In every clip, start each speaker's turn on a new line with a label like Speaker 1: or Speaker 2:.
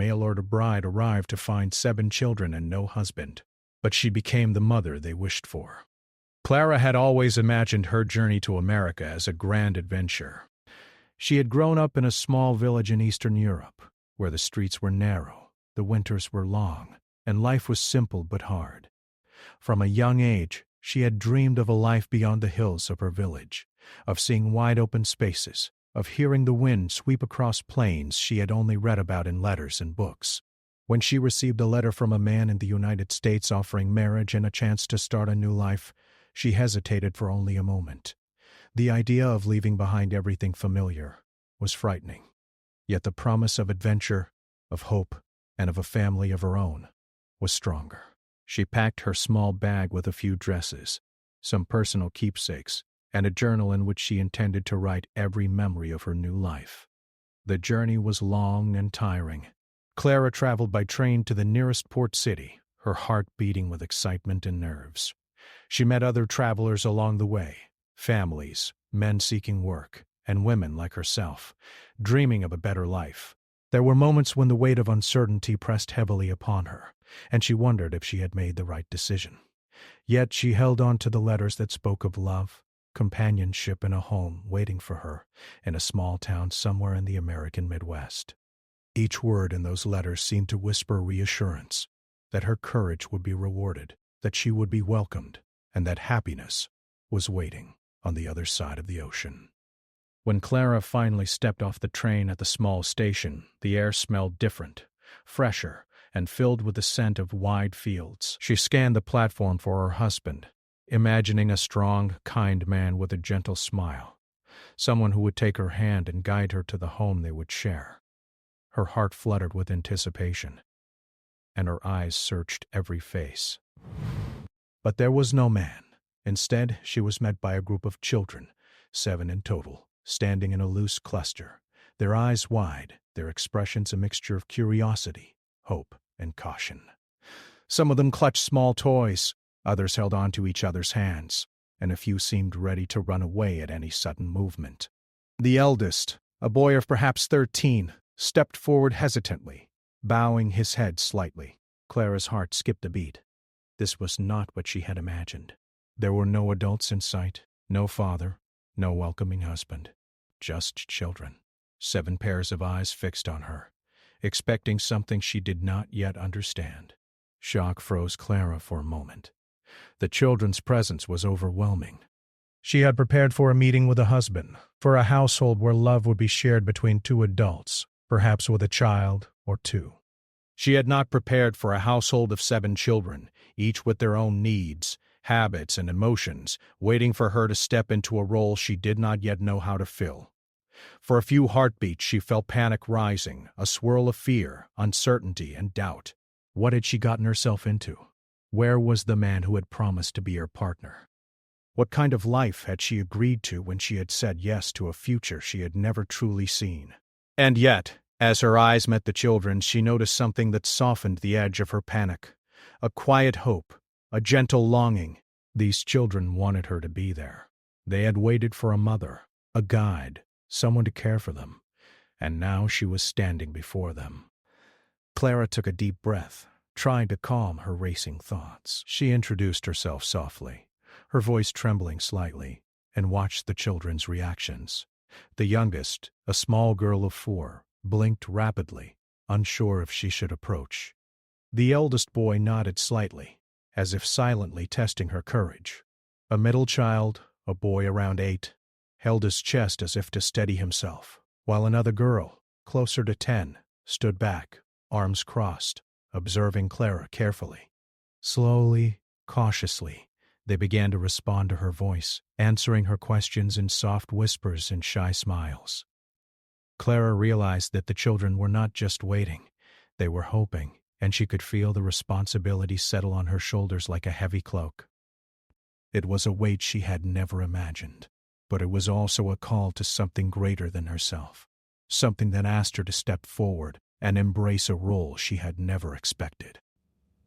Speaker 1: mail-order bride arrived to find 7 children and no husband, but she became the mother they wished for. Clara had always imagined her journey to America as a grand adventure. She had grown up in a small village in Eastern Europe, where the streets were narrow, the winters were long, and life was simple but hard. From a young age, she had dreamed of a life beyond the hills of her village, of seeing wide-open spaces, of hearing the wind sweep across plains she had only read about in letters and books. When she received a letter from a man in the United States offering marriage and a chance to start a new life, she hesitated for only a moment. The idea of leaving behind everything familiar was frightening. Yet the promise of adventure, of hope, and of a family of her own was stronger. She packed her small bag with a few dresses, some personal keepsakes, and a journal in which she intended to write every memory of her new life. The journey was long and tiring. Clara traveled by train to the nearest port city, her heart beating with excitement and nerves. She met other travelers along the way, families, men seeking work, and women like herself, dreaming of a better life. There were moments when the weight of uncertainty pressed heavily upon her, and she wondered if she had made the right decision. Yet she held on to the letters that spoke of love, companionship, and a home waiting for her in a small town somewhere in the American Midwest. Each word in those letters seemed to whisper reassurance, that her courage would be rewarded, that she would be welcomed, and that happiness was waiting on the other side of the ocean. When Clara finally stepped off the train at the small station, the air smelled different, fresher, and filled with the scent of wide fields. She scanned the platform for her husband, imagining a strong, kind man with a gentle smile, someone who would take her hand and guide her to the home they would share. Her heart fluttered with anticipation, and her eyes searched every face. But there was no man. Instead, she was met by a group of children, 7 in total, standing in a loose cluster, their eyes wide, their expressions a mixture of curiosity, hope, and caution. Some of them clutched small toys, others held on to each other's hands, and a few seemed ready to run away at any sudden movement. The eldest, a boy of perhaps 13, stepped forward hesitantly, bowing his head slightly. Clara's heart skipped a beat. This was not what she had imagined. There were no adults in sight, no father, no welcoming husband, just children. 7 pairs of eyes fixed on her, expecting something she did not yet understand. Shock froze Clara for a moment. The children's presence was overwhelming. She had prepared for a meeting with a husband, for a household where love would be shared between 2 adults, perhaps with a child or 2. She had not prepared for a household of 7 children, each with their own needs, habits, and emotions, waiting for her to step into a role she did not yet know how to fill. For a few heartbeats she felt panic rising, a swirl of fear, uncertainty, and doubt. What had she gotten herself into? Where was the man who had promised to be her partner? What kind of life had she agreed to when she had said yes to a future she had never truly seen? And yet, as her eyes met the children's, she noticed something that softened the edge of her panic. A quiet hope, a gentle longing. These children wanted her to be there. They had waited for a mother, a guide, someone to care for them, and now she was standing before them. Clara took a deep breath, trying to calm her racing thoughts. She introduced herself softly, her voice trembling slightly, and watched the children's reactions. The youngest, a small girl of 4, blinked rapidly, unsure if she should approach. The eldest boy nodded slightly, as if silently testing her courage. A middle child, a boy around 8, held his chest as if to steady himself, while another girl, closer to 10, stood back, arms crossed, observing Clara carefully. Slowly, cautiously, they began to respond to her voice, answering her questions in soft whispers and shy smiles. Clara realized that the children were not just waiting, they were hoping, and she could feel the responsibility settle on her shoulders like a heavy cloak. It was a weight she had never imagined, but it was also a call to something greater than herself, something that asked her to step forward and embrace a role she had never expected.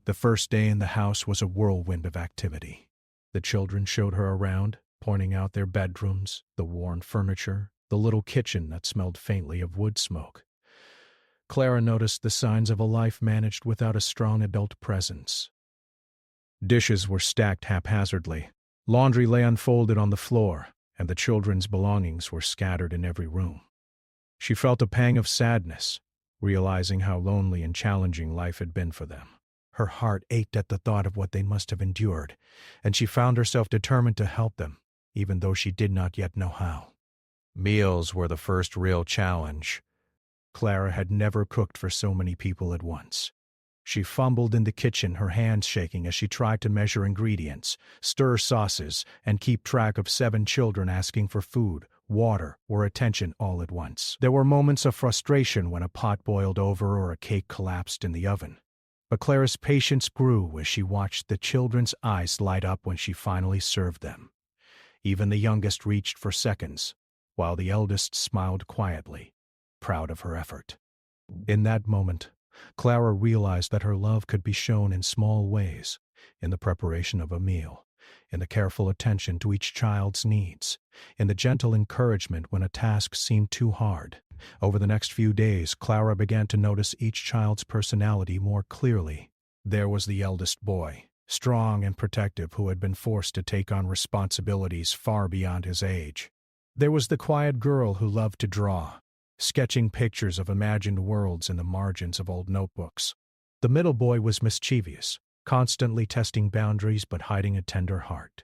Speaker 1: The first day in the house was a whirlwind of activity. The children showed her around, pointing out their bedrooms, the worn furniture, the little kitchen that smelled faintly of wood smoke. Clara noticed the signs of a life managed without a strong adult presence. Dishes were stacked haphazardly, laundry lay unfolded on the floor, and the children's belongings were scattered in every room. She felt a pang of sadness, realizing how lonely and challenging life had been for them. Her heart ached at the thought of what they must have endured, and she found herself determined to help them, even though she did not yet know how. Meals were the first real challenge. Clara had never cooked for so many people at once. She fumbled in the kitchen, her hands shaking as she tried to measure ingredients, stir sauces, and keep track of 7 children asking for food, water, or attention all at once. There were moments of frustration when a pot boiled over or a cake collapsed in the oven. But Clara's patience grew as she watched the children's eyes light up when she finally served them. Even the youngest reached for seconds, while the eldest smiled quietly, proud of her effort. In that moment, Clara realized that her love could be shown in small ways, in the preparation of a meal, in the careful attention to each child's needs, in the gentle encouragement when a task seemed too hard. Over the next few days, Clara began to notice each child's personality more clearly. There was the eldest boy, strong and protective, who had been forced to take on responsibilities far beyond his age. There was the quiet girl who loved to draw, sketching pictures of imagined worlds in the margins of old notebooks. The middle boy was mischievous, constantly testing boundaries but hiding a tender heart.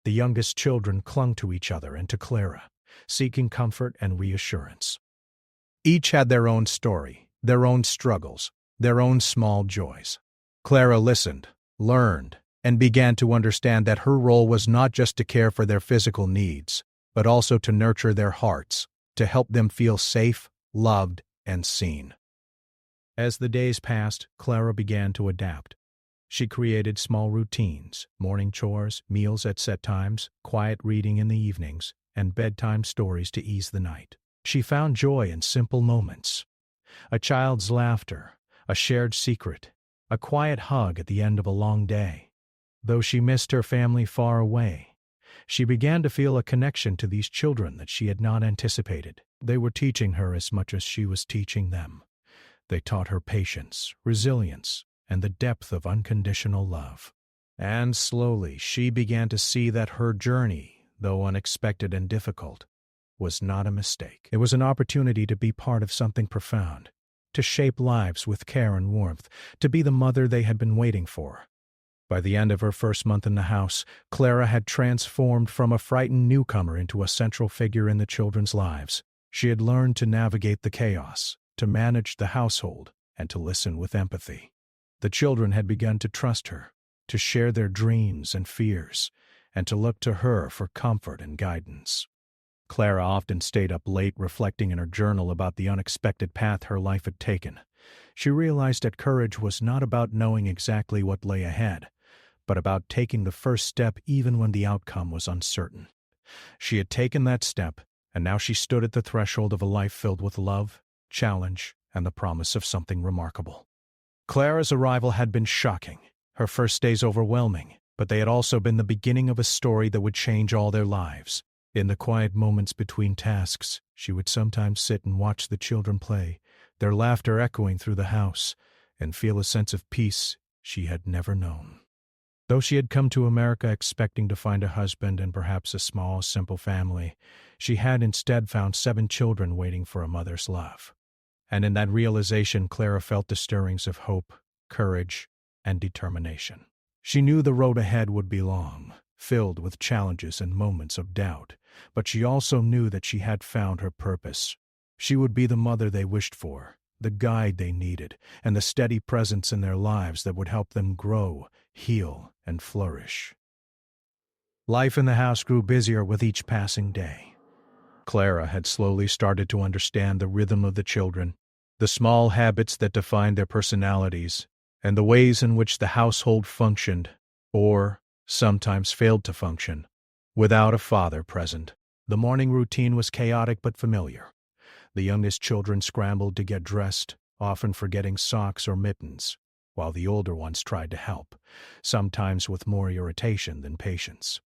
Speaker 1: The youngest children clung to each other and to Clara, seeking comfort and reassurance. Each had their own story, their own struggles, their own small joys. Clara listened, learned, and began to understand that her role was not just to care for their physical needs, but also to nurture their hearts, to help them feel safe, loved, and seen. As the days passed, Clara began to adapt. She created small routines, morning chores, meals at set times, quiet reading in the evenings, and bedtime stories to ease the night. She found joy in simple moments: a child's laughter, a shared secret, a quiet hug at the end of a long day. Though she missed her family far away, she began to feel a connection to these children that she had not anticipated. They were teaching her as much as she was teaching them. They taught her patience, resilience, and the depth of unconditional love. And slowly she began to see that her journey, though unexpected and difficult, was not a mistake. It was an opportunity to be part of something profound, to shape lives with care and warmth, to be the mother they had been waiting for. By the end of her first month in the house, Clara had transformed from a frightened newcomer into a central figure in the children's lives. She had learned to navigate the chaos, to manage the household, and to listen with empathy. The children had begun to trust her, to share their dreams and fears, and to look to her for comfort and guidance. Clara often stayed up late reflecting in her journal about the unexpected path her life had taken. She realized that courage was not about knowing exactly what lay ahead, but about taking the first step even when the outcome was uncertain. She had taken that step, and now she stood at the threshold of a life filled with love, challenge, and the promise of something remarkable. Clara's arrival had been shocking, her first days overwhelming, but they had also been the beginning of a story that would change all their lives. In the quiet moments between tasks, she would sometimes sit and watch the children play, their laughter echoing through the house, and feel a sense of peace she had never known. Though she had come to America expecting to find a husband and perhaps a small, simple family, she had instead found 7 children waiting for a mother's love. And in that realization, Clara felt the stirrings of hope, courage, and determination. She knew the road ahead would be long, filled with challenges and moments of doubt, but she also knew that she had found her purpose. She would be the mother they wished for, the guide they needed, and the steady presence in their lives that would help them grow, heal, and flourish. Life in the house grew busier with each passing day. Clara had slowly started to understand the rhythm of the children, the small habits that defined their personalities, and the ways in which the household functioned, or sometimes failed to function, without a father present. The morning routine was chaotic but familiar. The youngest children scrambled to get dressed, often forgetting socks or mittens, while the older ones tried to help, sometimes with more irritation than patience.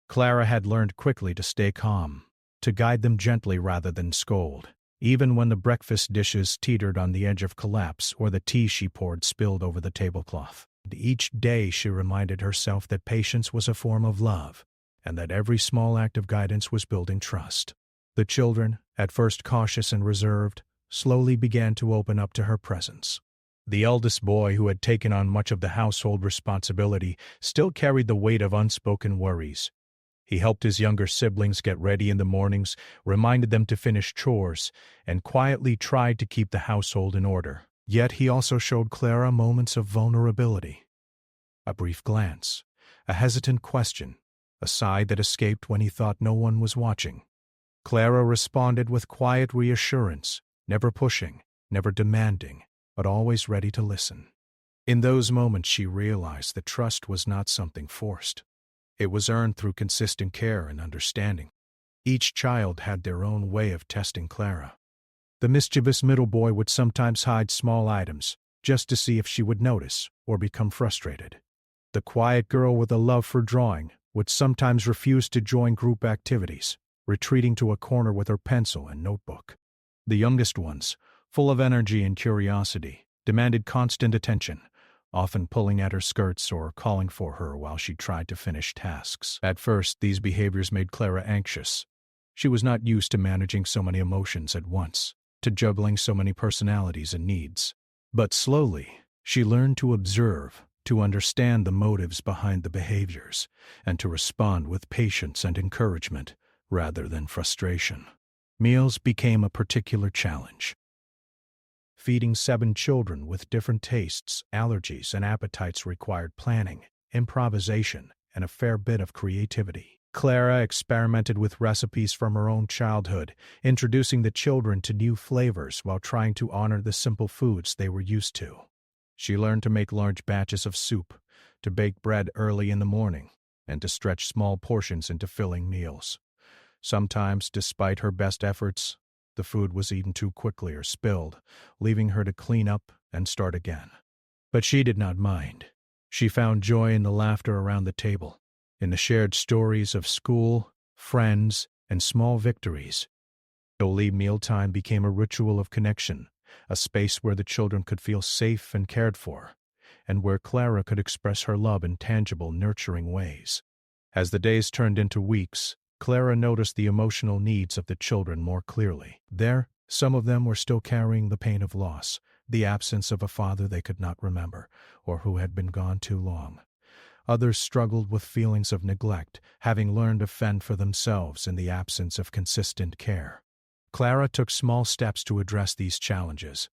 Speaker 1: Clara had learned quickly to stay calm, to guide them gently rather than scold, even when the breakfast dishes teetered on the edge of collapse or the tea she poured spilled over the tablecloth. Each day she reminded herself that patience was a form of love, and that every small act of guidance was building trust. The children, at first cautious and reserved, slowly began to open up to her presence. The eldest boy, who had taken on much of the household responsibility, still carried the weight of unspoken worries. He helped his younger siblings get ready in the mornings, reminded them to finish chores, and quietly tried to keep the household in order. Yet he also showed Clara moments of vulnerability. A brief glance, a hesitant question, a sigh that escaped when he thought no one was watching. Clara responded with quiet reassurance, never pushing, never demanding, but always ready to listen. In those moments she realized that trust was not something forced. It was earned through consistent care and understanding. Each child had their own way of testing Clara. The mischievous middle boy would sometimes hide small items, just to see if she would notice or become frustrated. The quiet girl with a love for drawing would sometimes refuse to join group activities, retreating to a corner with her pencil and notebook. The youngest ones, full of energy and curiosity, demanded constant attention, often pulling at her skirts or calling for her while she tried to finish tasks. At first, these behaviors made Clara anxious. She was not used to managing so many emotions at once, to juggling so many personalities and needs. But slowly, she learned to observe, to understand the motives behind the behaviors, and to respond with patience and encouragement rather than frustration. Meals became a particular challenge. Feeding 7 children with different tastes, allergies, and appetites required planning, improvisation, and a fair bit of creativity. Clara experimented with recipes from her own childhood, introducing the children to new flavors while trying to honor the simple foods they were used to. She learned to make large batches of soup, to bake bread early in the morning, and to stretch small portions into filling meals. Sometimes, despite her best efforts, the food was eaten too quickly or spilled, leaving her to clean up and start again. But she did not mind. She found joy in the laughter around the table, in the shared stories of school, friends, and small victories. Daily mealtime became a ritual of connection, a space where the children could feel safe and cared for, and where Clara could express her love in tangible, nurturing ways. As the days turned into weeks, Clara noticed the emotional needs of the children more clearly. There, some of them were still carrying the pain of loss, the absence of a father they could not remember, or who had been gone too long. Others struggled with feelings of neglect, having learned to fend for themselves in the absence of consistent care. Clara took small steps to address these challenges.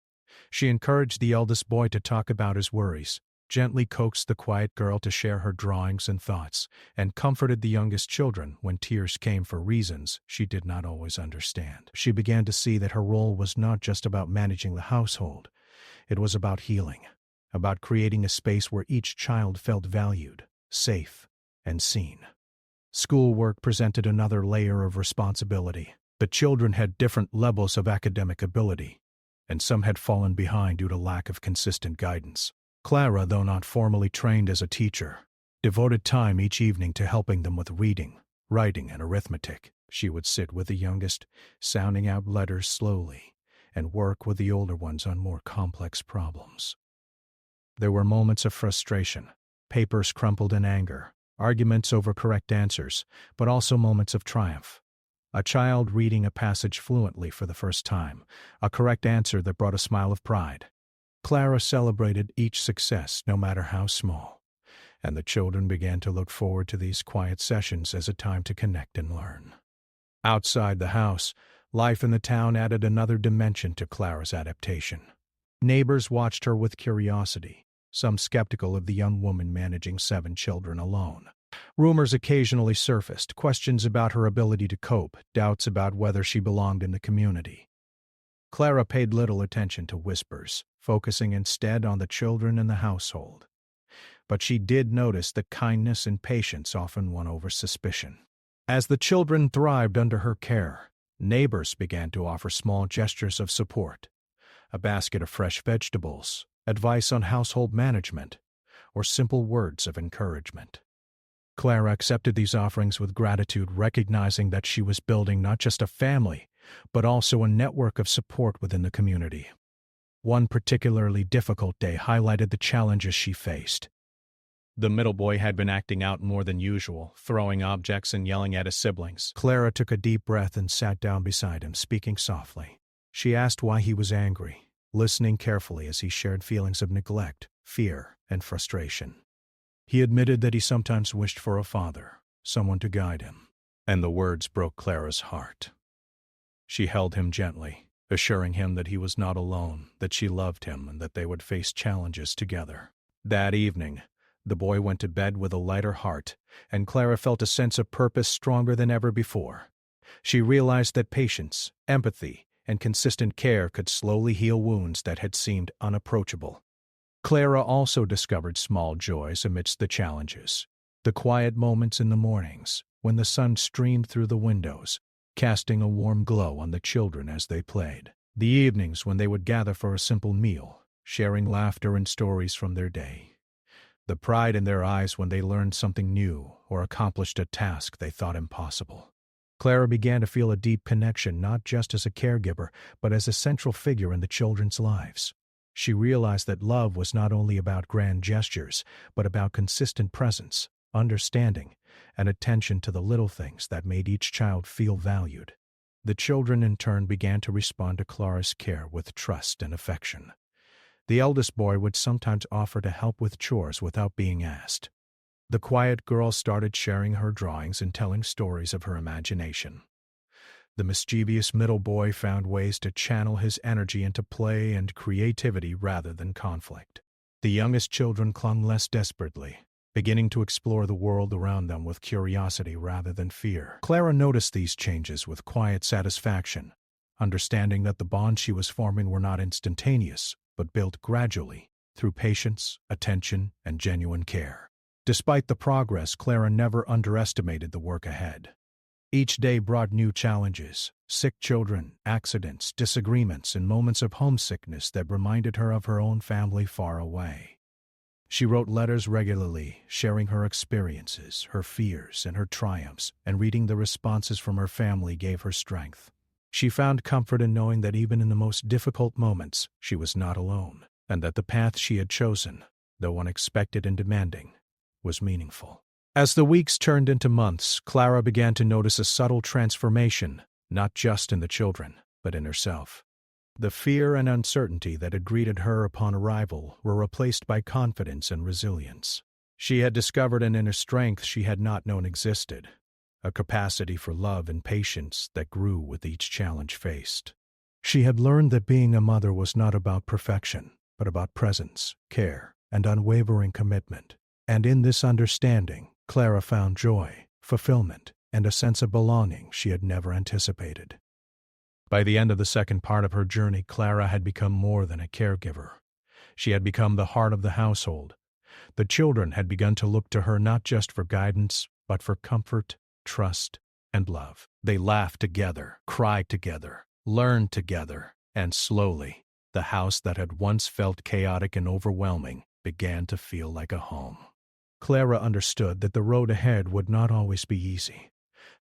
Speaker 1: She encouraged the eldest boy to talk about his worries, gently coaxed the quiet girl to share her drawings and thoughts, and comforted the youngest children when tears came for reasons she did not always understand. She began to see that her role was not just about managing the household. It was about healing, about creating a space where each child felt valued, safe, and seen. Schoolwork presented another layer of responsibility. The children had different levels of academic ability, and some had fallen behind due to lack of consistent guidance. Clara, though not formally trained as a teacher, devoted time each evening to helping them with reading, writing, and arithmetic. She would sit with the youngest, sounding out letters slowly, and work with the older ones on more complex problems. There were moments of frustration, papers crumpled in anger, arguments over correct answers, but also moments of triumph. A child reading a passage fluently for the first time, a correct answer that brought a smile of pride. Clara celebrated each success, no matter how small, and the children began to look forward to these quiet sessions as a time to connect and learn. Outside the house, life in the town added another dimension to Clara's adaptation. Neighbors watched her with curiosity, some skeptical of the young woman managing 7 children alone. Rumors occasionally surfaced, questions about her ability to cope, doubts about whether she belonged in the community. Clara paid little attention to whispers, focusing instead on the children and the household. But she did notice that kindness and patience often won over suspicion. As the children thrived under her care, neighbors began to offer small gestures of support, a basket of fresh vegetables, advice on household management, or simple words of encouragement. Clara accepted these offerings with gratitude, recognizing that she was building not just a family, but also a network of support within the community. One particularly difficult day highlighted the challenges she faced. The middle boy had been acting out more than usual, throwing objects and yelling at his siblings. Clara took a deep breath and sat down beside him, speaking softly. She asked why he was angry, listening carefully as he shared feelings of neglect, fear, and frustration. He admitted that he sometimes wished for a father, someone to guide him, and the words broke Clara's heart. She held him gently, assuring him that he was not alone, that she loved him, and that they would face challenges together. That evening, the boy went to bed with a lighter heart, and Clara felt a sense of purpose stronger than ever before. She realized that patience, empathy, and consistent care could slowly heal wounds that had seemed unapproachable. Clara also discovered small joys amidst the challenges. The quiet moments in the mornings, when the sun streamed through the windows, casting a warm glow on the children as they played. The evenings when they would gather for a simple meal, sharing laughter and stories from their day. The pride in their eyes when they learned something new or accomplished a task they thought impossible. Clara began to feel a deep connection not just as a caregiver, but as a central figure in the children's lives. She realized that love was not only about grand gestures, but about consistent presence, understanding, and attention to the little things that made each child feel valued. The children in turn began to respond to Clara's care with trust and affection. The eldest boy would sometimes offer to help with chores without being asked. The quiet girl started sharing her drawings and telling stories of her imagination. The mischievous middle boy found ways to channel his energy into play and creativity rather than conflict. The youngest children clung less desperately, beginning to explore the world around them with curiosity rather than fear. Clara noticed these changes with quiet satisfaction, understanding that the bonds she was forming were not instantaneous, but built gradually, through patience, attention, and genuine care. Despite the progress, Clara never underestimated the work ahead. Each day brought new challenges, sick children, accidents, disagreements, and moments of homesickness that reminded her of her own family far away. She wrote letters regularly, sharing her experiences, her fears, and her triumphs, and reading the responses from her family gave her strength. She found comfort in knowing that even in the most difficult moments, she was not alone, and that the path she had chosen, though unexpected and demanding, was meaningful. As the weeks turned into months, Clara began to notice a subtle transformation, not just in the children, but in herself. The fear and uncertainty that had greeted her upon arrival were replaced by confidence and resilience. She had discovered an inner strength she had not known existed, a capacity for love and patience that grew with each challenge faced. She had learned that being a mother was not about perfection, but about presence, care, and unwavering commitment. And in this understanding, Clara found joy, fulfillment, and a sense of belonging she had never anticipated. By the end of the second part of her journey, Clara had become more than a caregiver. She had become the heart of the household. The children had begun to look to her not just for guidance, but for comfort, trust, and love. They laughed together, cried together, learned together, and slowly, the house that had once felt chaotic and overwhelming began to feel like a home. Clara understood that the road ahead would not always be easy,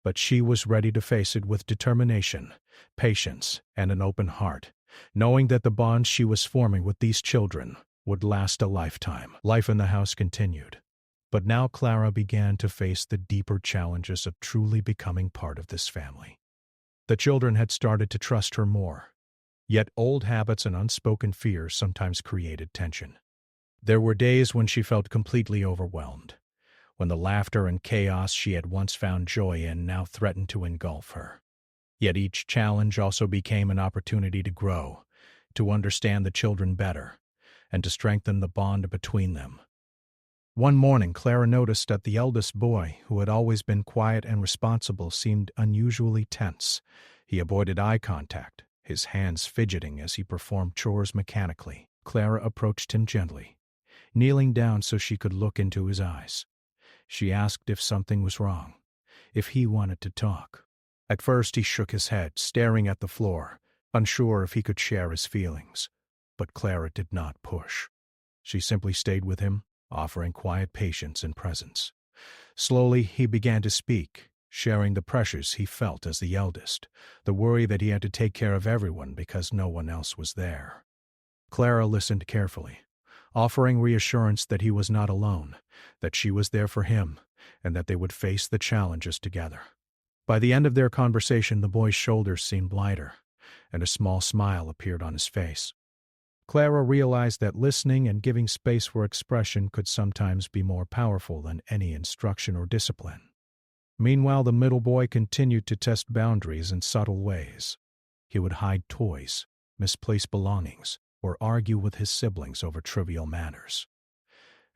Speaker 1: but she was ready to face it with determination, patience, and an open heart, knowing that the bonds she was forming with these children would last a lifetime. Life in the house continued, but now Clara began to face the deeper challenges of truly becoming part of this family. The children had started to trust her more, yet old habits and unspoken fears sometimes created tension. There were days when she felt completely overwhelmed, when the laughter and chaos she had once found joy in now threatened to engulf her. Yet each challenge also became an opportunity to grow, to understand the children better, and to strengthen the bond between them. One morning, Clara noticed that the eldest boy, who had always been quiet and responsible, seemed unusually tense. He avoided eye contact, his hands fidgeting as he performed chores mechanically. Clara approached him gently, kneeling down so she could look into his eyes. She asked if something was wrong, if he wanted to talk. At first he shook his head, staring at the floor, unsure if he could share his feelings. But Clara did not push. She simply stayed with him, offering quiet patience and presence. Slowly he began to speak, sharing the pressures he felt as the eldest, the worry that he had to take care of everyone because no one else was there. Clara listened carefully, offering reassurance that he was not alone, that she was there for him, and that they would face the challenges together. By the end of their conversation, the boy's shoulders seemed lighter, and a small smile appeared on his face. Clara realized that listening and giving space for expression could sometimes be more powerful than any instruction or discipline. Meanwhile, the middle boy continued to test boundaries in subtle ways. He would hide toys, misplace belongings, or argue with his siblings over trivial matters.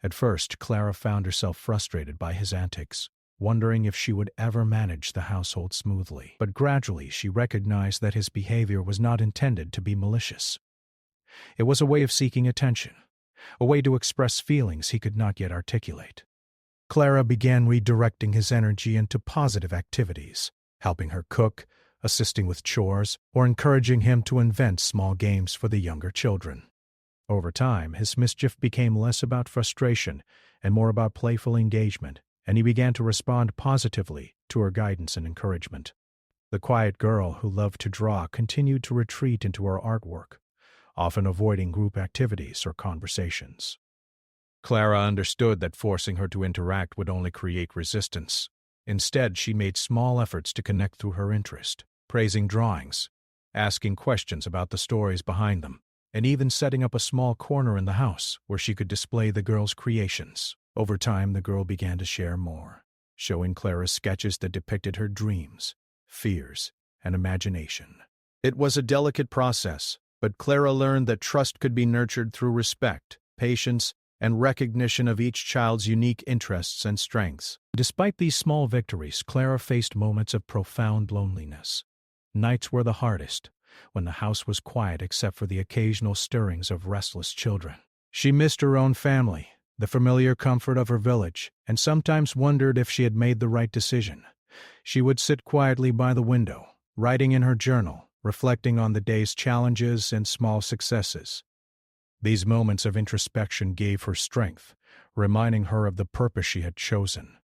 Speaker 1: At first, Clara found herself frustrated by his antics, wondering if she would ever manage the household smoothly. But gradually, she recognized that his behavior was not intended to be malicious. It was a way of seeking attention, a way to express feelings he could not yet articulate. Clara began redirecting his energy into positive activities, helping her cook, assisting with chores, or encouraging him to invent small games for the younger children. Over time, his mischief became less about frustration and more about playful engagement, and he began to respond positively to her guidance and encouragement. The quiet girl who loved to draw continued to retreat into her artwork, often avoiding group activities or conversations. Clara understood that forcing her to interact would only create resistance. Instead, she made small efforts to connect through her interest, praising drawings, asking questions about the stories behind them, and even setting up a small corner in the house where she could display the girl's creations. Over time, the girl began to share more, showing Clara sketches that depicted her dreams, fears, and imagination. It was a delicate process, but Clara learned that trust could be nurtured through respect, patience, and recognition of each child's unique interests and strengths. Despite these small victories, Clara faced moments of profound loneliness. Nights were the hardest, when the house was quiet except for the occasional stirrings of restless children. She missed her own family, the familiar comfort of her village, and sometimes wondered if she had made the right decision. She would sit quietly by the window, writing in her journal, reflecting on the day's challenges and small successes. These moments of introspection gave her strength, reminding her of the purpose she had chosen: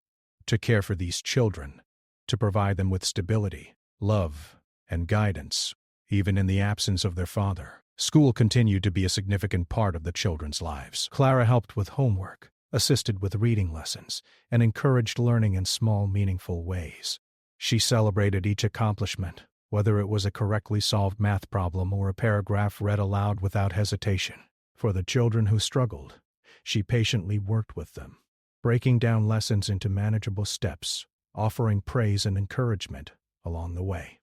Speaker 1: to care for these children, to provide them with stability, love, and guidance, even in the absence of their father. School continued to be a significant part of the children's lives. Clara helped with homework, assisted with reading lessons, and encouraged learning in small, meaningful ways. She celebrated each accomplishment, whether it was a correctly solved math problem or a paragraph read aloud without hesitation. For the children who struggled, she patiently worked with them, breaking down lessons into manageable steps, offering praise and encouragement along the way.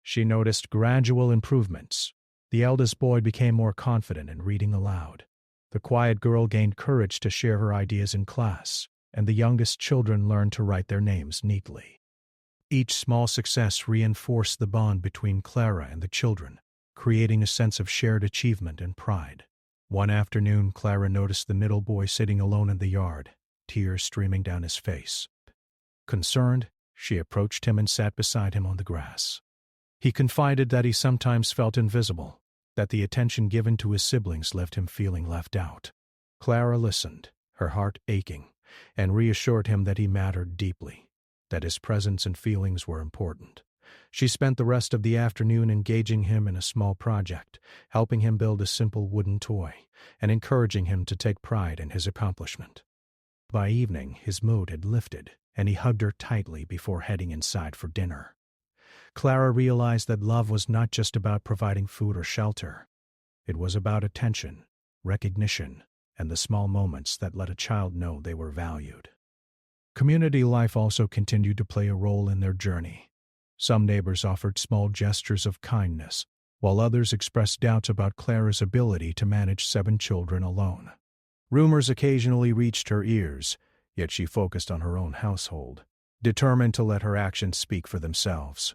Speaker 1: She noticed gradual improvements. The eldest boy became more confident in reading aloud. The quiet girl gained courage to share her ideas in class, and the youngest children learned to write their names neatly. Each small success reinforced the bond between Clara and the children, creating a sense of shared achievement and pride. One afternoon, Clara noticed the middle boy sitting alone in the yard, tears streaming down his face. Concerned, she approached him and sat beside him on the grass. He confided that he sometimes felt invisible, that the attention given to his siblings left him feeling left out. Clara listened, her heart aching, and reassured him that he mattered deeply, that his presence and feelings were important. She spent the rest of the afternoon engaging him in a small project, helping him build a simple wooden toy, and encouraging him to take pride in his accomplishment. By evening, his mood had lifted, and he hugged her tightly before heading inside for dinner. Clara realized that love was not just about providing food or shelter. It was about attention, recognition, and the small moments that let a child know they were valued. Community life also continued to play a role in their journey. Some neighbors offered small gestures of kindness, while others expressed doubts about Clara's ability to manage 7 children alone. Rumors occasionally reached her ears, yet she focused on her own household, determined to let her actions speak for themselves.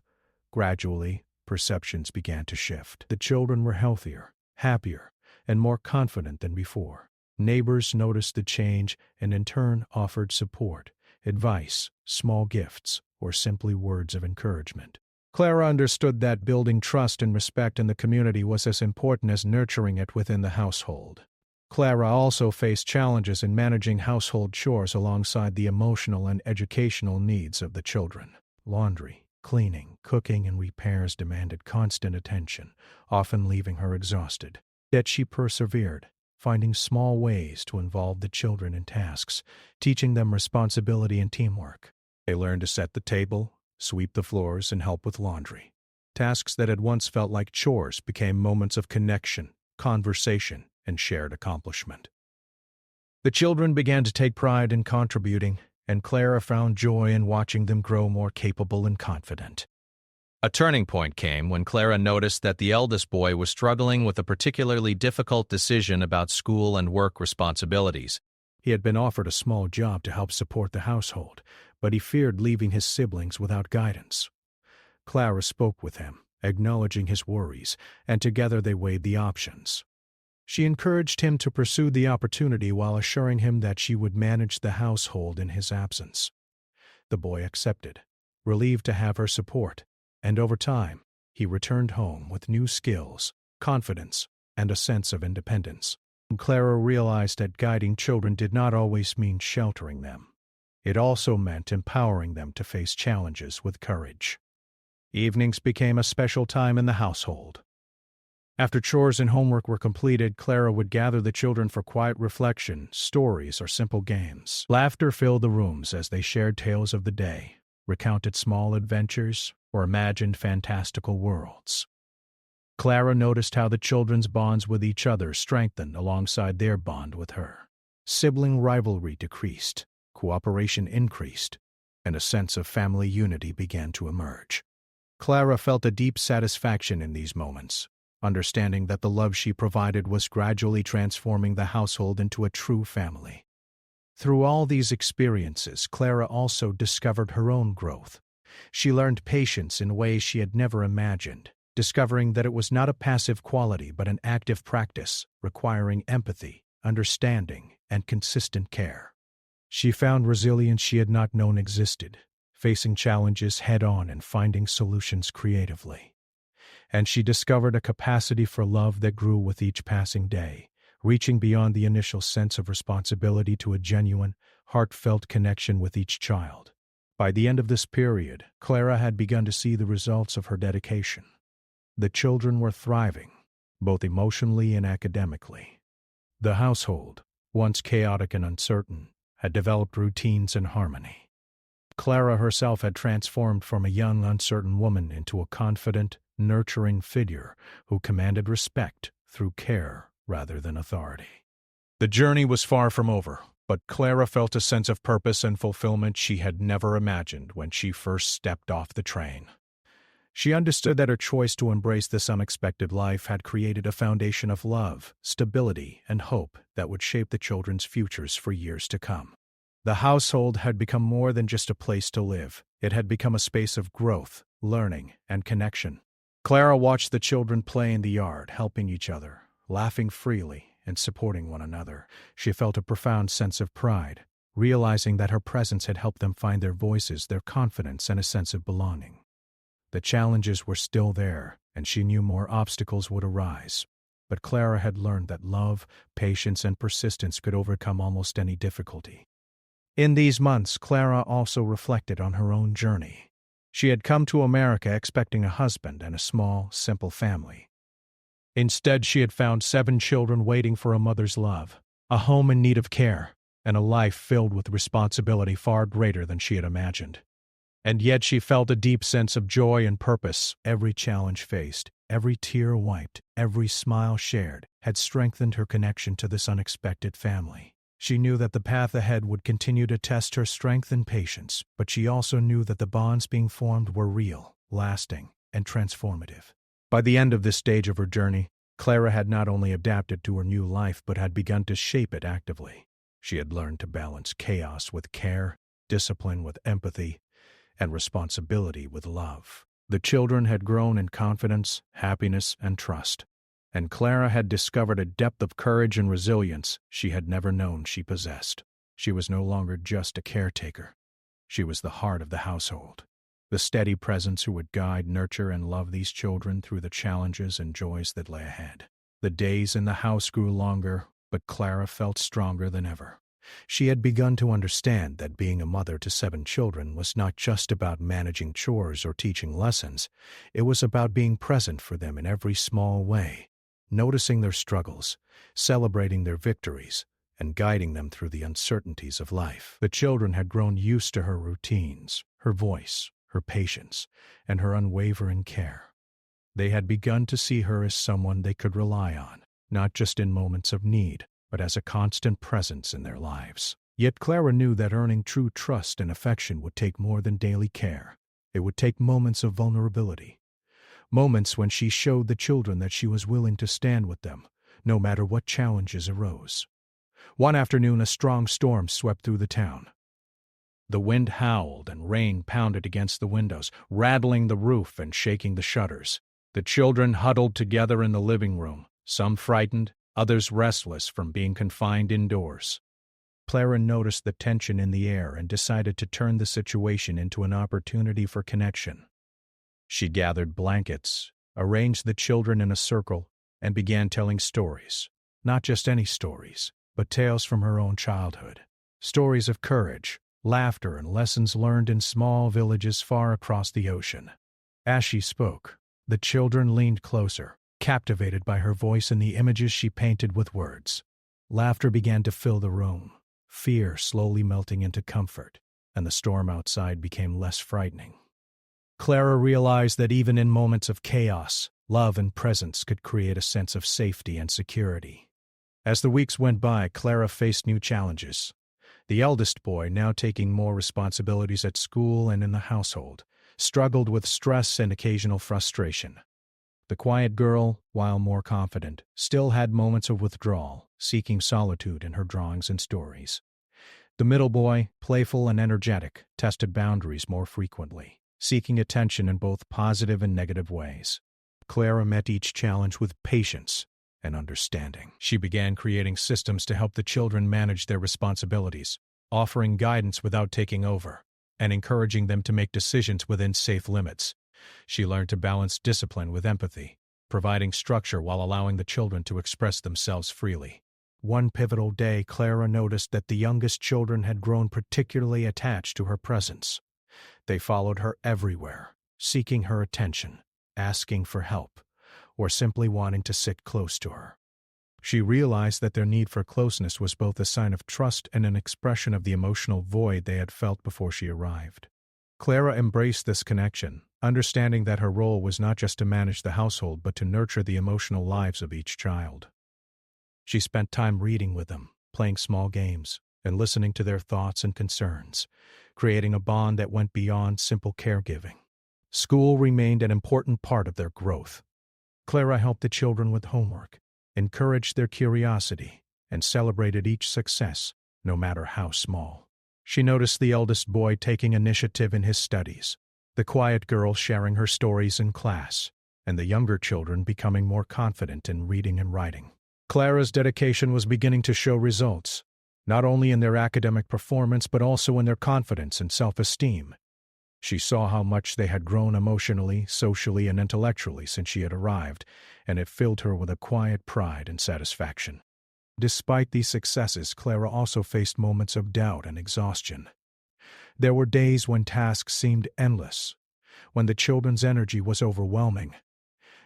Speaker 1: Gradually, perceptions began to shift. The children were healthier, happier, and more confident than before. Neighbors noticed the change and in turn offered support, advice, small gifts, or simply words of encouragement. Clara understood that building trust and respect in the community was as important as nurturing it within the household. Clara also faced challenges in managing household chores alongside the emotional and educational needs of the children. Laundry, cleaning, cooking, and repairs demanded constant attention, often leaving her exhausted. Yet she persevered, finding small ways to involve the children in tasks, teaching them responsibility and teamwork. They learned to set the table, sweep the floors, and help with laundry. Tasks that had once felt like chores became moments of connection, conversation, and shared accomplishment. The children began to take pride in contributing, and Clara found joy in watching them grow more capable and confident. A turning point came when Clara noticed that the eldest boy was struggling with a particularly difficult decision about school and work responsibilities. He had been offered a small job to help support the household, but he feared leaving his siblings without guidance. Clara spoke with him, acknowledging his worries, and together they weighed the options. She encouraged him to pursue the opportunity while assuring him that she would manage the household in his absence. The boy accepted, relieved to have her support, and over time, he returned home with new skills, confidence, and a sense of independence. Clara realized that guiding children did not always mean sheltering them. It also meant empowering them to face challenges with courage. Evenings became a special time in the household. After chores and homework were completed, Clara would gather the children for quiet reflection, stories, or simple games. Laughter filled the rooms as they shared tales of the day, recounted small adventures, or imagined fantastical worlds. Clara noticed how the children's bonds with each other strengthened alongside their bond with her. Sibling rivalry decreased, cooperation increased, and a sense of family unity began to emerge. Clara felt a deep satisfaction in these moments, understanding that the love she provided was gradually transforming the household into a true family. Through all these experiences, Clara also discovered her own growth. She learned patience in ways she had never imagined, discovering that it was not a passive quality but an active practice, requiring empathy, understanding, and consistent care. She found resilience she had not known existed, facing challenges head-on and finding solutions creatively. And she discovered a capacity for love that grew with each passing day, reaching beyond the initial sense of responsibility to a genuine, heartfelt connection with each child. By the end of this period, Clara had begun to see the results of her dedication. The children were thriving, both emotionally and academically. The household, once chaotic and uncertain, had developed routines and harmony. Clara herself had transformed from a young, uncertain woman into a confident, nurturing figure who commanded respect through care rather than authority. The journey was far from over, but Clara felt a sense of purpose and fulfillment she had never imagined when she first stepped off the train. She understood that her choice to embrace this unexpected life had created a foundation of love, stability, and hope that would shape the children's futures for years to come. The household had become more than just a place to live. It had become a space of growth, learning, and connection. Clara watched the children play in the yard, helping each other, laughing freely, and supporting one another. She felt a profound sense of pride, realizing that her presence had helped them find their voices, their confidence, and a sense of belonging. The challenges were still there, and she knew more obstacles would arise. But Clara had learned that love, patience, and persistence could overcome almost any difficulty. In these months, Clara also reflected on her own journey. She had come to America expecting a husband and a small, simple family. Instead, she had found 7 children waiting for a mother's love, a home in need of care, and a life filled with responsibility far greater than she had imagined. And yet she felt a deep sense of joy and purpose. Every challenge faced, every tear wiped, every smile shared, had strengthened her connection to this unexpected family. She knew that the path ahead would continue to test her strength and patience, but she also knew that the bonds being formed were real, lasting, and transformative. By the end of this stage of her journey, Clara had not only adapted to her new life but had begun to shape it actively. She had learned to balance chaos with care, discipline with empathy, and responsibility with love. The children had grown in confidence, happiness, and trust, and Clara had discovered a depth of courage and resilience she had never known she possessed. She was no longer just a caretaker. She was the heart of the household, the steady presence who would guide, nurture, and love these children through the challenges and joys that lay ahead. The days in the house grew longer, but Clara felt stronger than ever. She had begun to understand that being a mother to 7 children was not just about managing chores or teaching lessons. It was about being present for them in every small way, noticing their struggles, celebrating their victories, and guiding them through the uncertainties of life. The children had grown used to her routines, her voice, her patience, and her unwavering care. They had begun to see her as someone they could rely on, not just in moments of need, but as a constant presence in their lives. Yet Clara knew that earning true trust and affection would take more than daily care. It would take moments of vulnerability, moments when she showed the children that she was willing to stand with them, no matter what challenges arose. One afternoon, a strong storm swept through the town. The wind howled and rain pounded against the windows, rattling the roof and shaking the shutters. The children huddled together in the living room, some frightened, others restless from being confined indoors. Clara noticed the tension in the air and decided to turn the situation into an opportunity for connection. She gathered blankets, arranged the children in a circle, and began telling stories. Not just any stories, but tales from her own childhood. Stories of courage, laughter, and lessons learned in small villages far across the ocean. As she spoke, the children leaned closer, captivated by her voice and the images she painted with words. Laughter began to fill the room, fear slowly melting into comfort, and the storm outside became less frightening. Clara realized that even in moments of chaos, love and presence could create a sense of safety and security. As the weeks went by, Clara faced new challenges. The eldest boy, now taking more responsibilities at school and in the household, struggled with stress and occasional frustration. The quiet girl, while more confident, still had moments of withdrawal, seeking solitude in her drawings and stories. The middle boy, playful and energetic, tested boundaries more frequently, seeking attention in both positive and negative ways. Clara met each challenge with patience and understanding. She began creating systems to help the children manage their responsibilities, offering guidance without taking over, and encouraging them to make decisions within safe limits. She learned to balance discipline with empathy, providing structure while allowing the children to express themselves freely. One pivotal day, Clara noticed that the youngest children had grown particularly attached to her presence. They followed her everywhere, seeking her attention, asking for help, or simply wanting to sit close to her. She realized that their need for closeness was both a sign of trust and an expression of the emotional void they had felt before she arrived. Clara embraced this connection, understanding that her role was not just to manage the household but to nurture the emotional lives of each child. She spent time reading with them, playing small games, and listening to their thoughts and concerns, creating a bond that went beyond simple caregiving. School remained an important part of their growth. Clara helped the children with homework, encouraged their curiosity, and celebrated each success, no matter how small. She noticed the eldest boy taking initiative in his studies, the quiet girl sharing her stories in class, and the younger children becoming more confident in reading and writing. Clara's dedication was beginning to show results, not only in their academic performance but also in their confidence and self-esteem. She saw how much they had grown emotionally, socially, and intellectually since she had arrived, and it filled her with a quiet pride and satisfaction. Despite these successes, Clara also faced moments of doubt and exhaustion. There were days when tasks seemed endless, when the children's energy was overwhelming,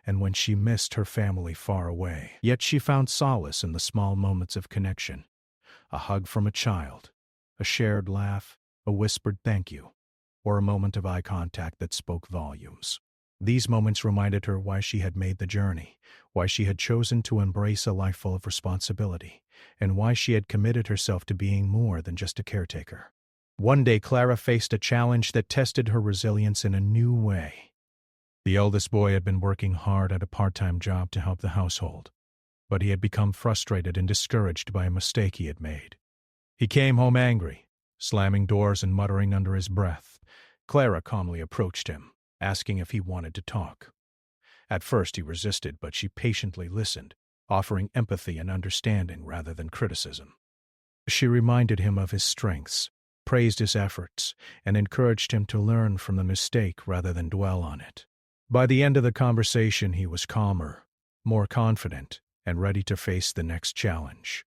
Speaker 1: and when she missed her family far away. Yet she found solace in the small moments of connection. A hug from a child, a shared laugh, a whispered thank you, or a moment of eye contact that spoke volumes. These moments reminded her why she had made the journey, why she had chosen to embrace a life full of responsibility, and why she had committed herself to being more than just a caretaker. One day, Clara faced a challenge that tested her resilience in a new way. The eldest boy had been working hard at a part-time job to help the household, but he had become frustrated and discouraged by a mistake he had made. He came home angry, slamming doors and muttering under his breath. Clara calmly approached him, asking if he wanted to talk. At first he resisted, but she patiently listened, offering empathy and understanding rather than criticism. She reminded him of his strengths, praised his efforts, and encouraged him to learn from the mistake rather than dwell on it. By the end of the conversation, he was calmer, more confident, and ready to face the next challenge.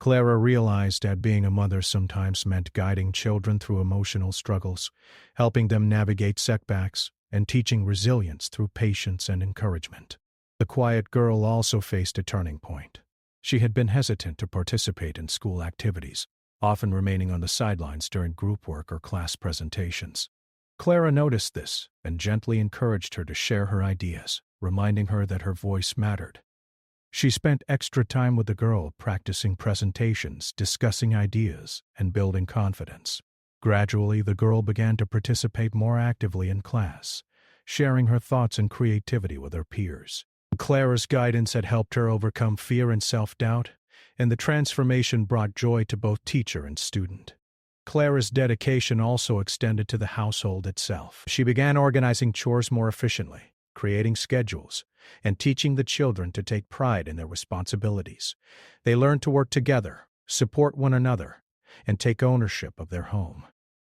Speaker 1: Clara realized that being a mother sometimes meant guiding children through emotional struggles, helping them navigate setbacks, and teaching resilience through patience and encouragement. The quiet girl also faced a turning point. She had been hesitant to participate in school activities, often remaining on the sidelines during group work or class presentations. Clara noticed this and gently encouraged her to share her ideas, reminding her that her voice mattered. She spent extra time with the girl practicing presentations, discussing ideas, and building confidence. Gradually, the girl began to participate more actively in class, sharing her thoughts and creativity with her peers. Clara's guidance had helped her overcome fear and self-doubt, and the transformation brought joy to both teacher and student. Clara's dedication also extended to the household itself. She began organizing chores more efficiently, creating schedules, and teaching the children to take pride in their responsibilities. They learned to work together, support one another, and take ownership of their home.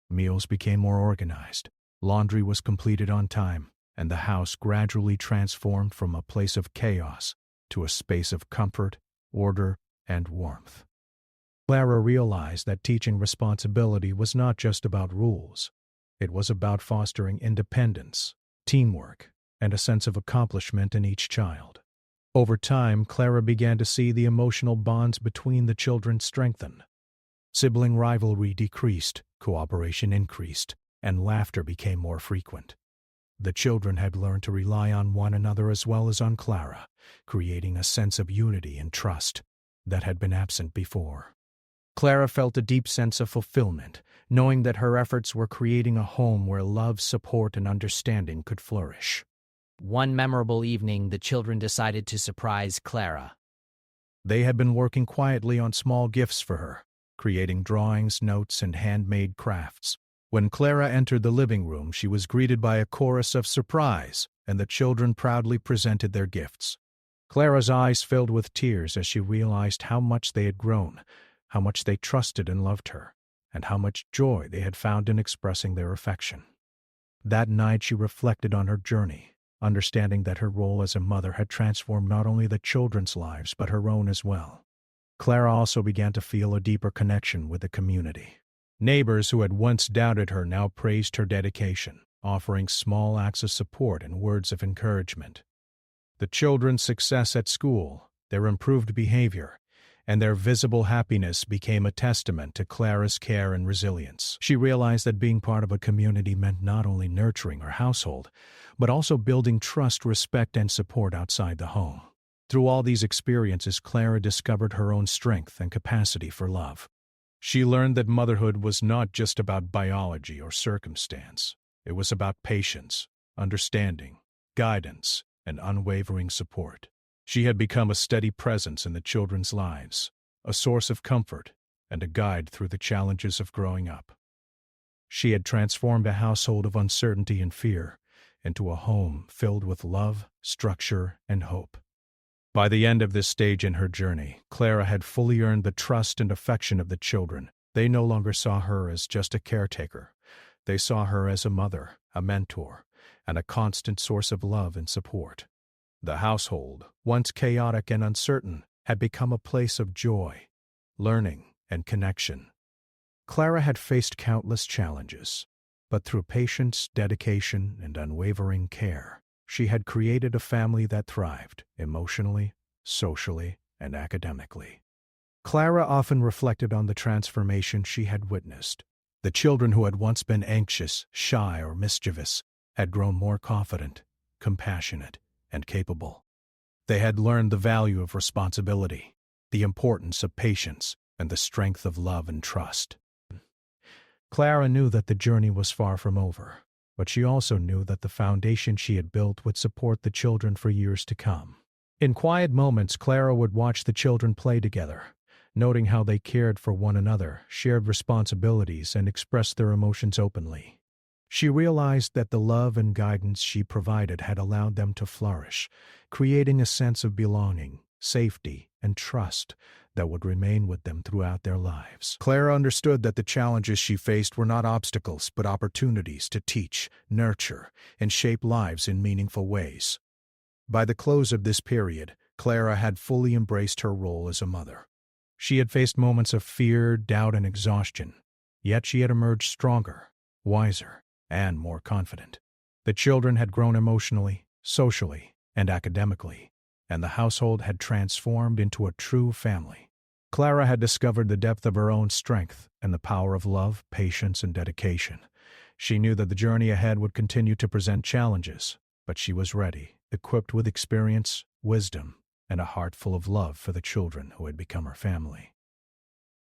Speaker 1: Meals became more organized, laundry was completed on time, and the house gradually transformed from a place of chaos to a space of comfort, order, and warmth. Clara realized that teaching responsibility was not just about rules. It was about fostering independence, teamwork, and a sense of accomplishment in each child. Over time, Clara began to see the emotional bonds between the children strengthen. Sibling rivalry decreased, cooperation increased, and laughter became more frequent. The children had learned to rely on one another as well as on Clara, creating a sense of unity and trust that had been absent before. Clara felt a deep sense of fulfillment, knowing that her efforts were creating a home where love, support, and understanding could flourish.
Speaker 2: One memorable evening, the children decided to surprise Clara.
Speaker 1: They had been working quietly on small gifts for her, creating drawings, notes, and handmade crafts. When Clara entered the living room, she was greeted by a chorus of surprise, and the children proudly presented their gifts. Clara's eyes filled with tears as she realized how much they had grown, how much they trusted and loved her, and how much joy they had found in expressing their affection. That night she reflected on her journey, understanding that her role as a mother had transformed not only the children's lives but her own as well. Clara also began to feel a deeper connection with the community. Neighbors who had once doubted her now praised her dedication, offering small acts of support and words of encouragement. The children's success at school, their improved behavior, and their visible happiness became a testament to Clara's care and resilience. She realized that being part of a community meant not only nurturing her household, but also building trust, respect, and support outside the home. Through all these experiences, Clara discovered her own strength and capacity for love. She learned that motherhood was not just about biology or circumstance. It was about patience, understanding, guidance, and unwavering support. She had become a steady presence in the children's lives, a source of comfort, and a guide through the challenges of growing up. She had transformed a household of uncertainty and fear into a home filled with love, structure, and hope. By the end of this stage in her journey, Clara had fully earned the trust and affection of the children. They no longer saw her as just a caretaker. They saw her as a mother, a mentor, and a constant source of love and support. The household, once chaotic and uncertain, had become a place of joy, learning, and connection. Clara had faced countless challenges, but through patience, dedication, and unwavering care, she had created a family that thrived emotionally, socially, and academically. Clara often reflected on the transformation she had witnessed. The children who had once been anxious, shy, or mischievous had grown more confident, compassionate, and capable. They had learned the value of responsibility, the importance of patience, and the strength of love and trust. Clara knew that the journey was far from over, but she also knew that the foundation she had built would support the children for years to come. In quiet moments, Clara would watch the children play together, noting how they cared for one another, shared responsibilities, and expressed their emotions openly. She realized that the love and guidance she provided had allowed them to flourish, creating a sense of belonging, safety, and trust that would remain with them throughout their lives. Clara understood that the challenges she faced were not obstacles but opportunities to teach, nurture, and shape lives in meaningful ways. By the close of this period, Clara had fully embraced her role as a mother. She had faced moments of fear, doubt, and exhaustion, yet she had emerged stronger, wiser, and more confident. The children had grown emotionally, socially, and academically, and the household had transformed into a true family. Clara had discovered the depth of her own strength and the power of love, patience, and dedication. She knew that the journey ahead would continue to present challenges, but she was ready, equipped with experience, wisdom, and a heart full of love for the children who had become her family.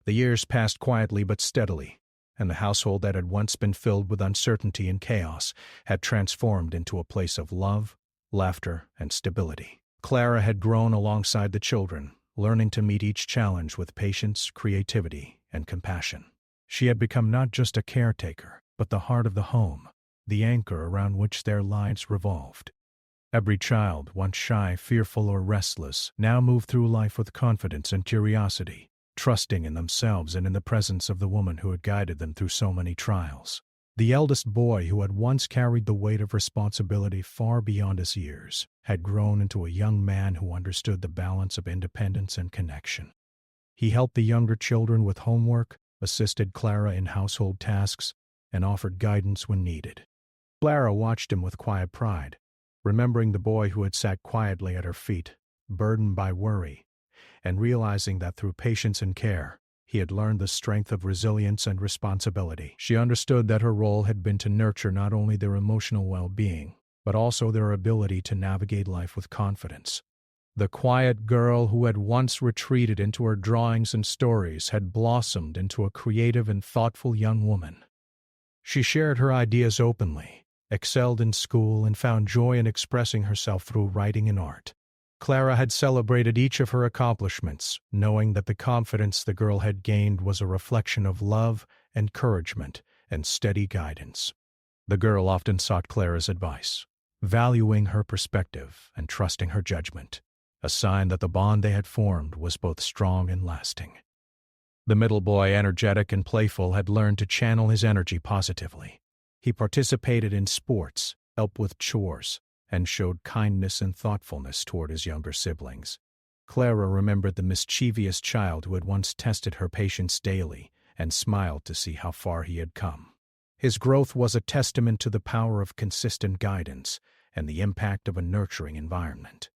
Speaker 1: The years passed quietly but steadily, and the household that had once been filled with uncertainty and chaos had transformed into a place of love, laughter, and stability. Clara had grown alongside the children, learning to meet each challenge with patience, creativity, and compassion. She had become not just a caretaker, but the heart of the home, the anchor around which their lives revolved. Every child, once shy, fearful, or restless, now moved through life with confidence and curiosity, trusting in themselves and in the presence of the woman who had guided them through so many trials. The eldest boy, who had once carried the weight of responsibility far beyond his years, had grown into a young man who understood the balance of independence and connection. He helped the younger children with homework, assisted Clara in household tasks, and offered guidance when needed. Clara watched him with quiet pride, remembering the boy who had sat quietly at her feet, burdened by worry, and realizing that through patience and care, he had learned the strength of resilience and responsibility. She understood that her role had been to nurture not only their emotional well-being, but also their ability to navigate life with confidence. The quiet girl who had once retreated into her drawings and stories had blossomed into a creative and thoughtful young woman. She shared her ideas openly, excelled in school, and found joy in expressing herself through writing and art. Clara had celebrated each of her accomplishments, knowing that the confidence the girl had gained was a reflection of love, encouragement, and steady guidance. The girl often sought Clara's advice, valuing her perspective and trusting her judgment, a sign that the bond they had formed was both strong and lasting. The middle boy, energetic and playful, had learned to channel his energy positively. He participated in sports, helped with chores, and showed kindness and thoughtfulness toward his younger siblings. Clara remembered the mischievous child who had once tested her patience daily and smiled to see how far he had come. His growth was a testament to the power of consistent guidance and the impact of a nurturing environment.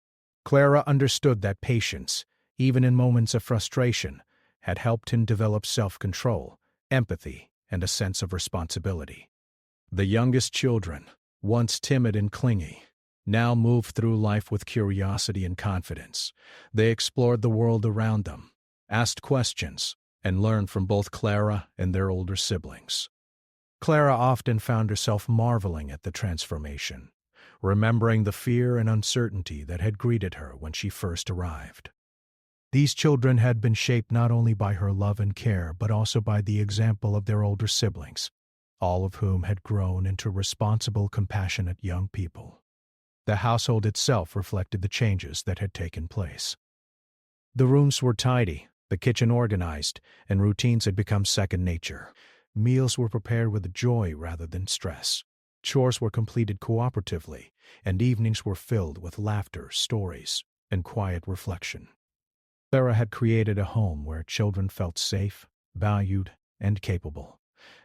Speaker 1: Clara understood that patience, even in moments of frustration, had helped him develop self-control, empathy, and a sense of responsibility. The youngest children, once timid and clingy, now moved through life with curiosity and confidence. They explored the world around them, asked questions, and learned from both Clara and their older siblings. Clara often found herself marveling at the transformation, remembering the fear and uncertainty that had greeted her when she first arrived. These children had been shaped not only by her love and care, but also by the example of their older siblings, all of whom had grown into responsible, compassionate young people. The household itself reflected the changes that had taken place. The rooms were tidy, the kitchen organized, and routines had become second nature. Meals were prepared with joy rather than stress. Chores were completed cooperatively, and evenings were filled with laughter, stories, and quiet reflection. Clara had created a home where children felt safe, valued, and capable,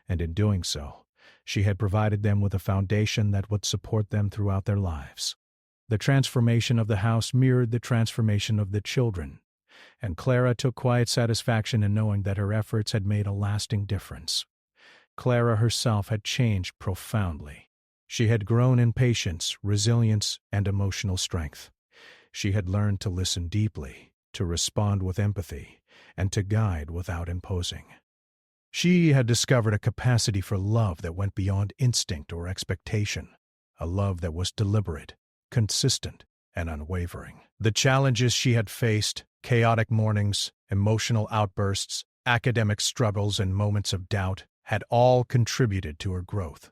Speaker 1: and in doing so, she had provided them with a foundation that would support them throughout their lives. The transformation of the house mirrored the transformation of the children, and Clara took quiet satisfaction in knowing that her efforts had made a lasting difference. Clara herself had changed profoundly. She had grown in patience, resilience, and emotional strength. She had learned to listen deeply, to respond with empathy, and to guide without imposing. She had discovered a capacity for love that went beyond instinct or expectation, a love that was deliberate, consistent, and unwavering. The challenges she had faced, chaotic mornings, emotional outbursts, academic struggles, and moments of doubt, had all contributed to her growth.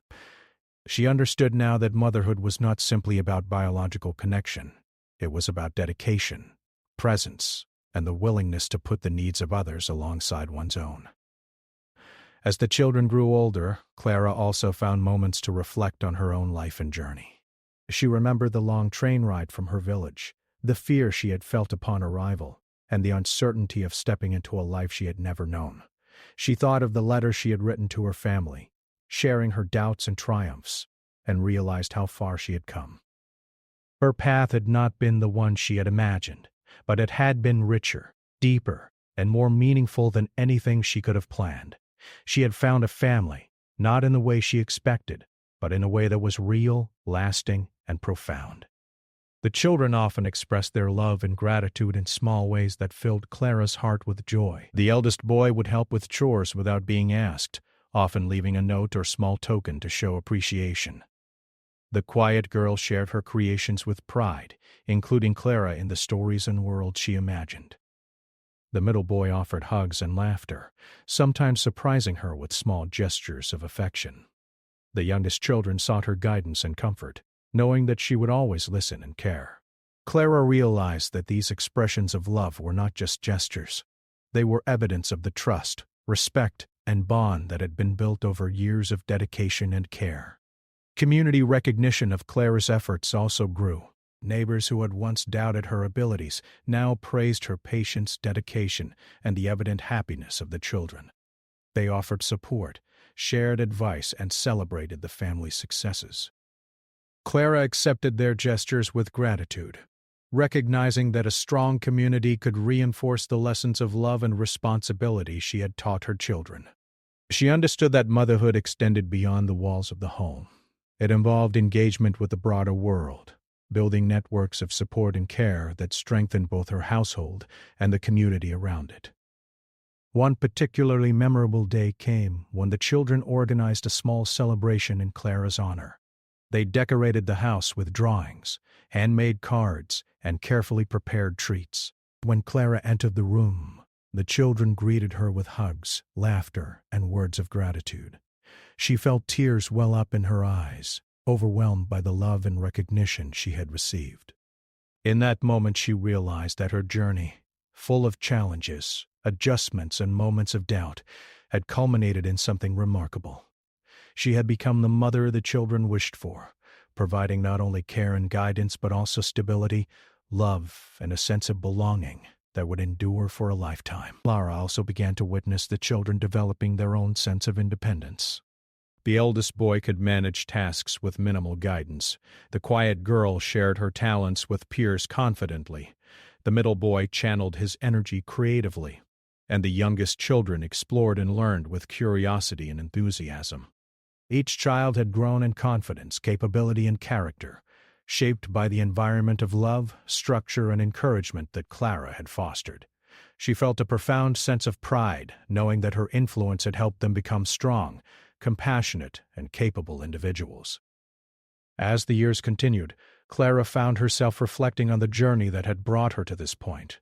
Speaker 1: She understood now that motherhood was not simply about biological connection. It was about dedication, presence, and the willingness to put the needs of others alongside one's own. As the children grew older, Clara also found moments to reflect on her own life and journey. She remembered the long train ride from her village, the fear she had felt upon arrival, and the uncertainty of stepping into a life she had never known. She thought of the letters she had written to her family, sharing her doubts and triumphs, and realized how far she had come. Her path had not been the one she had imagined, but it had been richer, deeper, and more meaningful than anything she could have planned. She had found a family, not in the way she expected, but in a way that was real, lasting, and profound. The children often expressed their love and gratitude in small ways that filled Clara's heart with joy. The eldest boy would help with chores without being asked, often leaving a note or small token to show appreciation. The quiet girl shared her creations with pride, including Clara in the stories and worlds she imagined. The middle boy offered hugs and laughter, sometimes surprising her with small gestures of affection. The youngest children sought her guidance and comfort, knowing that she would always listen and care. Clara realized that these expressions of love were not just gestures. They were evidence of the trust, respect, and bond that had been built over years of dedication and care. Community recognition of Clara's efforts also grew. Neighbors who had once doubted her abilities now praised her patience, dedication, and the evident happiness of the children. They offered support, shared advice, and celebrated the family's successes. Clara accepted their gestures with gratitude, recognizing that a strong community could reinforce the lessons of love and responsibility she had taught her children. She understood that motherhood extended beyond the walls of the home. It involved engagement with the broader world, building networks of support and care that strengthened both her household and the community around it. One particularly memorable day came when the children organized a small celebration in Clara's honor. They decorated the house with drawings, handmade cards, and carefully prepared treats. When Clara entered the room, the children greeted her with hugs, laughter, and words of gratitude. She felt tears well up in her eyes, overwhelmed by the love and recognition she had received. In that moment she realized that her journey, full of challenges, adjustments, and moments of doubt, had culminated in something remarkable. She had become the mother the children wished for, providing not only care and guidance but also stability, love, and a sense of belonging that would endure for a lifetime. Clara also began to witness the children developing their own sense of independence. The eldest boy could manage tasks with minimal guidance. The quiet girl shared her talents with peers confidently. The middle boy channeled his energy creatively, and the youngest children explored and learned with curiosity and enthusiasm. Each child had grown in confidence, capability, and character, shaped by the environment of love, structure, and encouragement that Clara had fostered. She felt a profound sense of pride, knowing that her influence had helped them become strong, compassionate, and capable individuals. As the years continued, Clara found herself reflecting on the journey that had brought her to this point.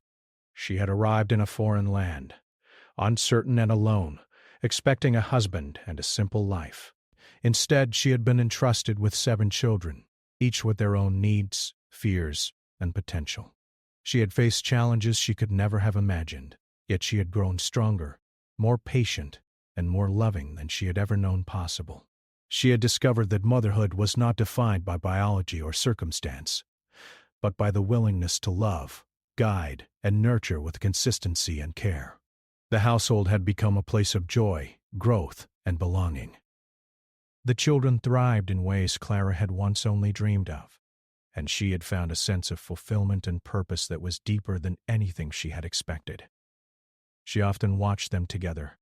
Speaker 1: She had arrived in a foreign land, uncertain and alone, expecting a husband and a simple life. Instead, she had been entrusted with 7 children, each with their own needs, fears, and potential. She had faced challenges she could never have imagined, yet she had grown stronger, more patient, and more loving than she had ever known possible. She had discovered that motherhood was not defined by biology or circumstance, but by the willingness to love, guide, and nurture with consistency and care. The household had become a place of joy, growth, and belonging. The children thrived in ways Clara had once only dreamed of, and she had found a sense of fulfillment and purpose that was deeper than anything she had expected. She often watched them together,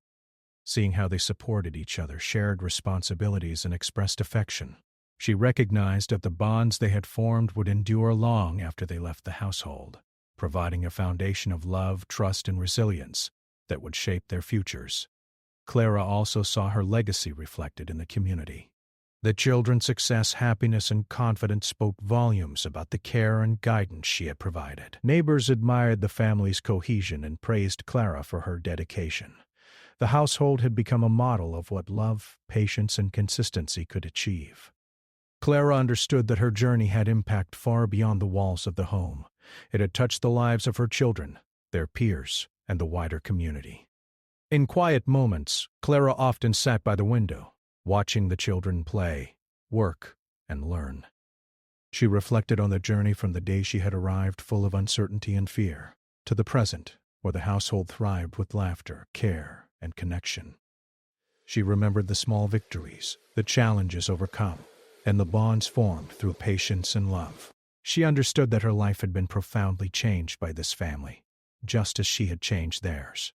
Speaker 1: seeing how they supported each other, shared responsibilities, and expressed affection. She recognized that the bonds they had formed would endure long after they left the household, providing a foundation of love, trust, and resilience that would shape their futures. Clara also saw her legacy reflected in the community. The children's success, happiness, and confidence spoke volumes about the care and guidance she had provided. Neighbors admired the family's cohesion and praised Clara for her dedication. The household had become a model of what love, patience, and consistency could achieve. Clara understood that her journey had impact far beyond the walls of the home. It had touched the lives of her children, their peers, and the wider community. In quiet moments, Clara often sat by the window, watching the children play, work, and learn. She reflected on the journey from the day she had arrived full of uncertainty and fear. to the present, where the household thrived with laughter, care, and connection. She remembered the small victories, the challenges overcome, and the bonds formed through patience and love. She understood that her life had been profoundly changed by this family, just as she had changed theirs.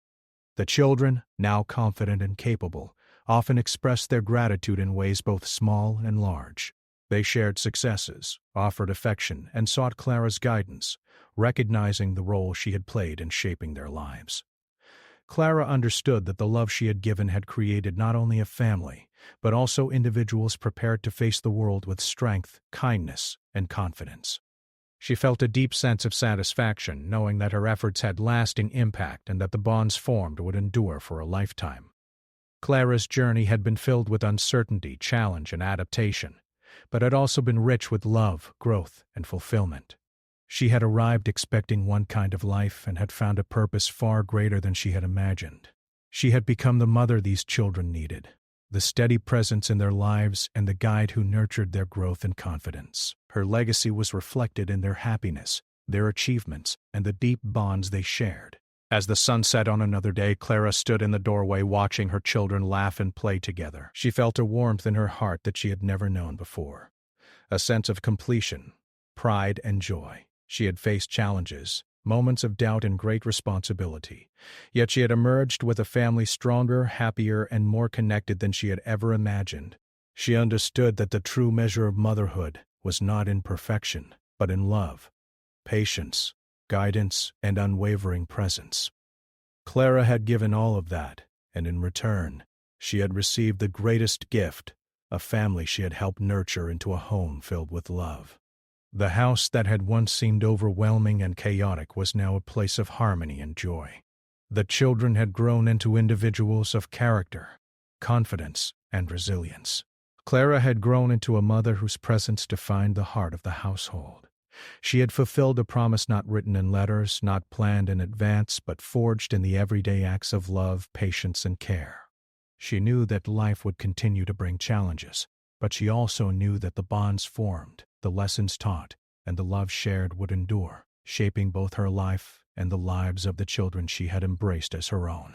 Speaker 1: The children, now confident and capable, often expressed their gratitude in ways both small and large. They shared successes, offered affection, and sought Clara's guidance, recognizing the role she had played in shaping their lives. Clara understood that the love she had given had created not only a family, but also individuals prepared to face the world with strength, kindness, and confidence. She felt a deep sense of satisfaction knowing that her efforts had lasting impact and that the bonds formed would endure for a lifetime. Clara's journey had been filled with uncertainty, challenge, and adaptation, but had also been rich with love, growth, and fulfillment. She had arrived expecting one kind of life and had found a purpose far greater than she had imagined. She had become the mother these children needed, the steady presence in their lives and the guide who nurtured their growth and confidence. Her legacy was reflected in their happiness, their achievements, and the deep bonds they shared. As the sun set on another day, Clara stood in the doorway watching her children laugh and play together. She felt a warmth in her heart that she had never known before, a sense of completion, pride, and joy. She had faced challenges, moments of doubt and great responsibility, yet she had emerged with a family stronger, happier, and more connected than she had ever imagined. She understood that the true measure of motherhood was not in perfection, but in love, patience, guidance, and unwavering presence. Clara had given all of that, and in return, she had received the greatest gift, a family she had helped nurture into a home filled with love. The house that had once seemed overwhelming and chaotic was now a place of harmony and joy. The children had grown into individuals of character, confidence, and resilience. Clara had grown into a mother whose presence defined the heart of the household. She had fulfilled a promise not written in letters, not planned in advance, but forged in the everyday acts of love, patience, and care. She knew that life would continue to bring challenges, but she also knew that the bonds formed, the lessons taught, and the love shared would endure, shaping both her life and the lives of the children she had embraced as her own.